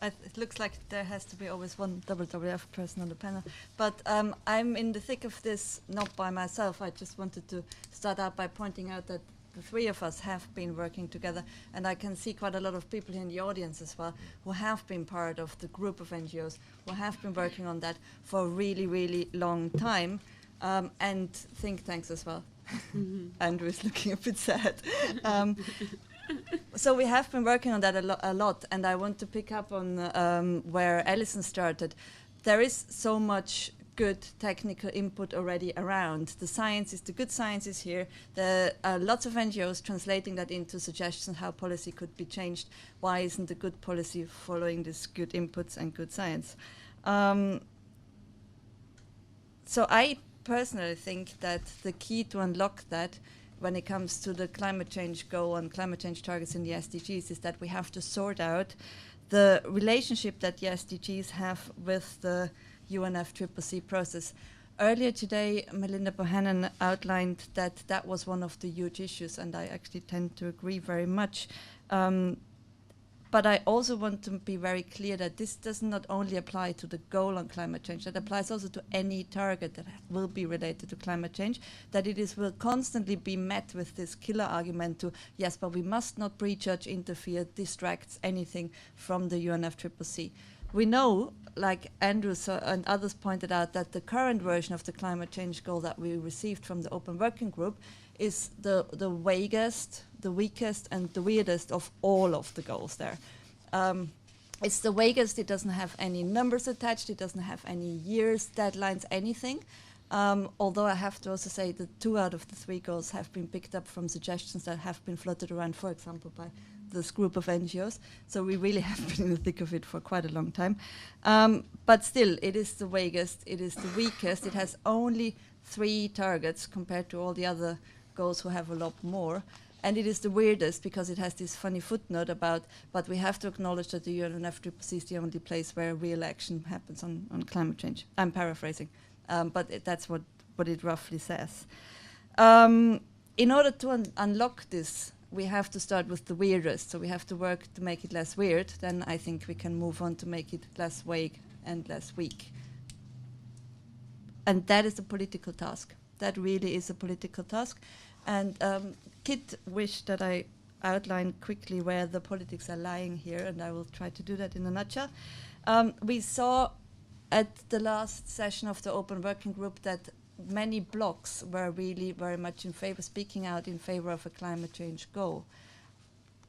It looks like there has to be always one WWF person on the panel. But I'm in the thick of this, not by myself. I just wanted to start out by pointing out that the three of us have been working together, and I can see quite a lot of people in the audience as well who have been part of the group of NGOs who have been working on that for a really, really long time, and think tanks as well. Andrew is looking a bit sad. So we have been working on that a lot, and I want to pick up on where Alison started. There is so much good technical input already around. The good science is here. There are lots of NGOs translating that into suggestions how policy could be changed. Why isn't a good policy following these good inputs and good science? So I personally think that the key to unlock that when it comes to the climate change goal and climate change targets in the SDGs is that we have to sort out the relationship that the SDGs have with the UNFCCC process. Earlier today, Melinda Bohannon outlined that that was one of the huge issues, and I actually tend to agree very much. But I also want to be very clear that this does not only apply to the goal on climate change, that applies also to any target that will be related to climate change, that will constantly be met with this killer argument to, yes, but we must not prejudge, interfere, distract anything from the UNFCCC. We know, like Andrew and others pointed out, that the current version of the climate change goal that we received from the Open Working Group is the vaguest, the weakest, and the weirdest of all of the goals there. It's the vaguest. It doesn't have any numbers attached. It doesn't have any years, deadlines, anything. Although I have to also say that 2 out of the 3 goals have been picked up from suggestions that have been floated around, for example, by this group of NGOs. So we really have been in the thick of it for quite a long time. But still, it is the vaguest. It is the weakest. It has only 3 targets compared to all the other goals who have a lot more. And it is the weirdest because it has this funny footnote about, but we have to acknowledge that the UNFCCC is the only place where real action happens on climate change. I'm paraphrasing, but that's what it roughly says. In order to unlock this, we have to start with the weirdest. So we have to work to make it less weird. Then I think we can move on to make it less vague and less weak. And that is a political task. That really is a political task. And Kit wished that I outline quickly where the politics are lying here, and I will try to do that in a nutshell. We saw at the last session of the Open Working Group that many blocs were really very much in favor, speaking out in favor of a climate change goal.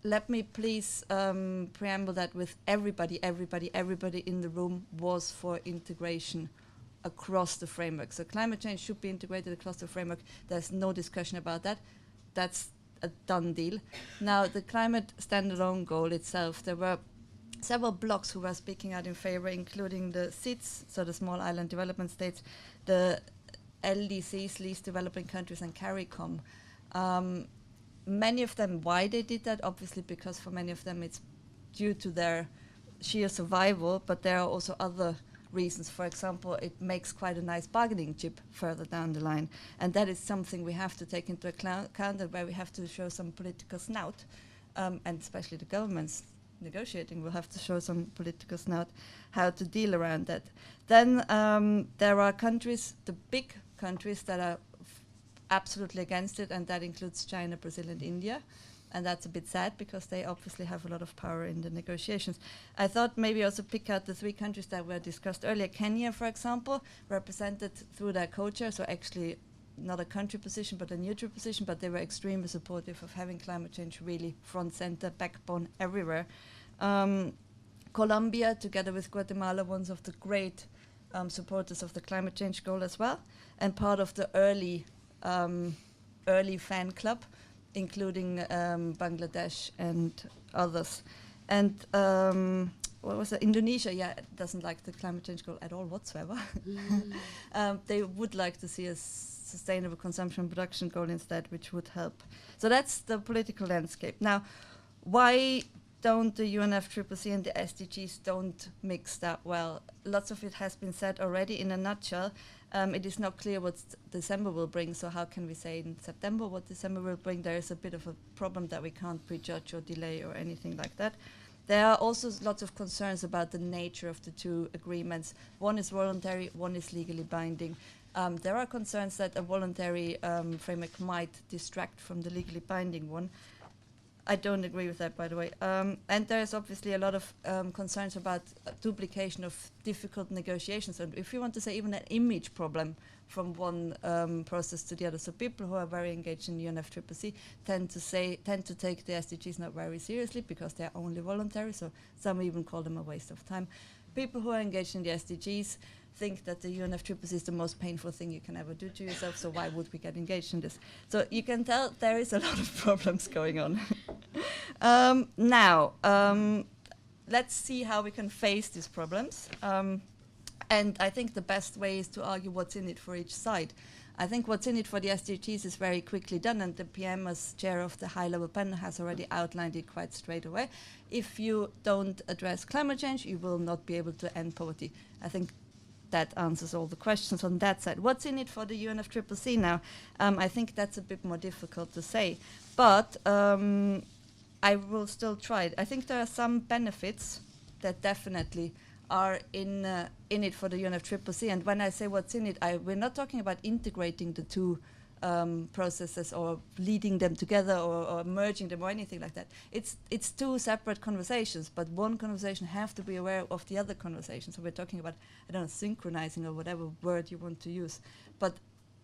Let me please preamble that with everybody in the room was for integration across the framework. So climate change should be integrated across the framework. There's no discussion about that. That's a done deal. Now, the climate standalone goal itself, there were several blocs who were speaking out in favor, including the SIDS, so the Small Island Development States, the LDCs, least developing countries, and CARICOM. Many of them, why they did that, obviously because for many of them it's due to their sheer survival, but there are also other reasons. For example, it makes quite a nice bargaining chip further down the line, and that is something we have to take into account, and where we have to show some political snout, and especially the governments negotiating will have to show some political snout how to deal around that. Then there are countries, the big countries, that are absolutely against it, and that includes China, Brazil, and India. And that's a bit sad because they obviously have a lot of power in the negotiations. I thought maybe also pick out the 3 countries that were discussed earlier. Kenya, for example, represented through their co-chair, so actually not a country position but a neutral position, but they were extremely supportive of having climate change really front center, backbone everywhere. Colombia, together with Guatemala, one of the great supporters of the climate change goal as well, and part of the early fan club, including Bangladesh and others. And what was it? Indonesia, doesn't like the climate change goal at all whatsoever. They would like to see a sustainable consumption production goal instead, which would help. So that's the political landscape. Now, why don't the UNFCCC and the SDGs don't mix that well? Lots of it has been said already. In a nutshell, it is not clear what December will bring, so how can we say in September what December will bring? There is a bit of a problem that we can't prejudge or delay or anything like that. There are also lots of concerns about the nature of the two agreements. One is voluntary, one is legally binding. There are concerns that a voluntary framework might distract from the legally binding one. I don't agree with that, by the way. And there's obviously a lot of concerns about duplication of difficult negotiations. And if you want to say even an image problem from one process to the other. So people who are very engaged in UNFCCC tend to take the SDGs not very seriously because they're only voluntary. So some even call them a waste of time. People who are engaged in the SDGs think that the UNFCCC is the most painful thing you can ever do to yourself, so why would we get engaged in this? So you can tell there is a lot of problems going on. Now, let's see how we can face these problems. And I think the best way is to argue what's in it for each side. I think what's in it for the SDGs is very quickly done, and the PM, as chair of the high-level panel, has already outlined it quite straight away. If you don't address climate change, you will not be able to end poverty. I think that answers all the questions on that side. What's in it for the UNFCCC now? I think that's a bit more difficult to say, but I will still try it. I think there are some benefits that definitely are in it for the UNFCCC. And when I say what's in it, we're not talking about integrating the two processes or leading them together or merging them or anything like that. It's two separate conversations, but one conversation have to be aware of the other conversation. So we're talking about, I don't know, synchronizing or whatever word you want to use. But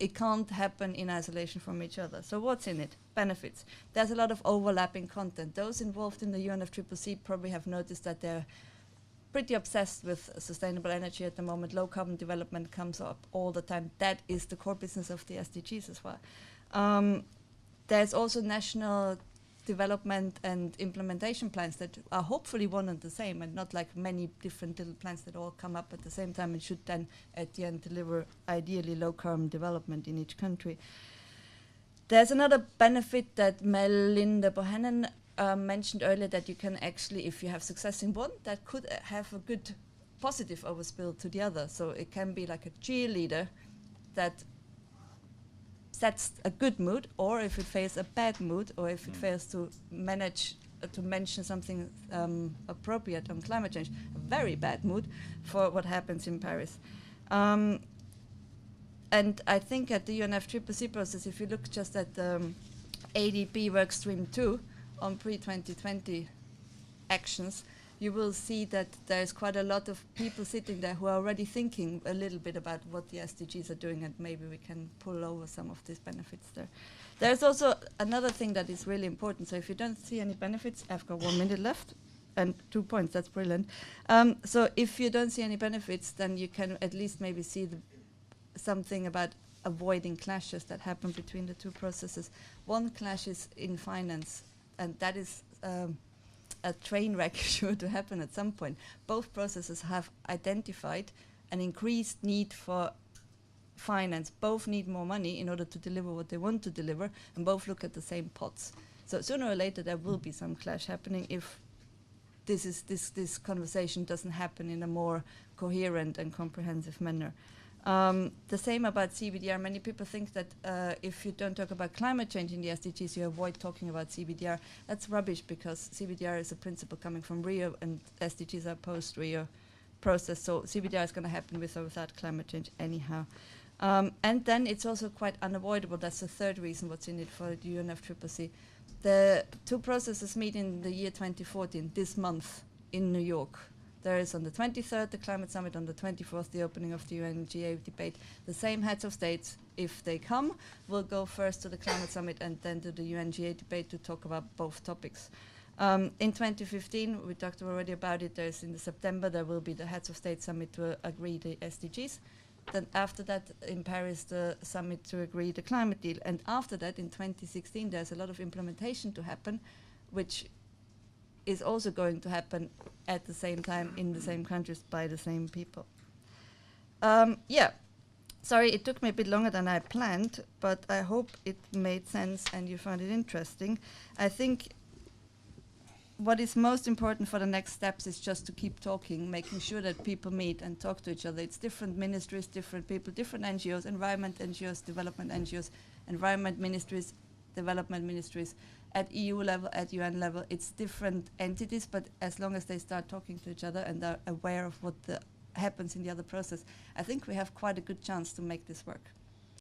it can't happen in isolation from each other. So what's in it? Benefits. There's a lot of overlapping content. Those involved in the UNFCCC probably have noticed that they're pretty obsessed with sustainable energy at the moment. Low carbon development comes up all the time. That is the core business of the SDGs as well. There's also national development and implementation plans that are hopefully one and the same, and not like many different little plans that all come up at the same time and should then at the end deliver ideally low carbon development in each country. There's another benefit that Melinda Bohannon mentioned earlier, that you can actually, if you have success in one, that could have a good positive overspill to the other. So it can be like a cheerleader that sets a good mood, or if it fails, a bad mood, or if it fails to manage to mention something appropriate on climate change, a very bad mood for what happens in Paris. And I think at the UNFCCC process, if you look just at the ADP workstream 2, on pre-2020 actions, you will see that there's quite a lot of people sitting there who are already thinking a little bit about what the SDGs are doing, and maybe we can pull over some of these benefits there. There's also another thing that is really important. So if you don't see any benefits, I've got 1 minute left and 2 points, that's brilliant. So if you don't see any benefits, then you can at least maybe see something about avoiding clashes that happen between the two processes. One clash is in finance, and that is a train wreck sure to happen at some point. Both processes have identified an increased need for finance. Both need more money in order to deliver what they want to deliver, and both look at the same pots. So sooner or later there will be some clash happening if this conversation doesn't happen in a more coherent and comprehensive manner. The same about CBDR. Many people think that if you don't talk about climate change in the SDGs, you avoid talking about CBDR. That's rubbish, because CBDR is a principle coming from Rio, and SDGs are post-Rio process. So CBDR is going to happen with or without climate change anyhow. And then it's also quite unavoidable. That's the third reason what's in it for the UNFCCC. The two processes meet in the year 2014, this month, in New York. There is on the 23rd the climate summit, on the 24th the opening of the UNGA debate. The same heads of states, if they come, will go first to the climate summit and then to the UNGA debate to talk about both topics. In 2015, we talked already about it, there's in September there will be the heads of state summit to agree the SDGs. Then after that in Paris the summit to agree the climate deal. And after that in 2016 there's a lot of implementation to happen, which is also going to happen at the same time in the same countries by the same people. Yeah, sorry, it took me a bit longer than I planned, but I hope it made sense and you found it interesting. I think what is most important for the next steps is just to keep talking, making sure that people meet and talk to each other. It's different ministries, different people, different NGOs, environment NGOs, development NGOs, environment ministries, development ministries, at EU level, at UN level, it's different entities, but as long as they start talking to each other and are aware of what happens in the other process, I think we have quite a good chance to make this work.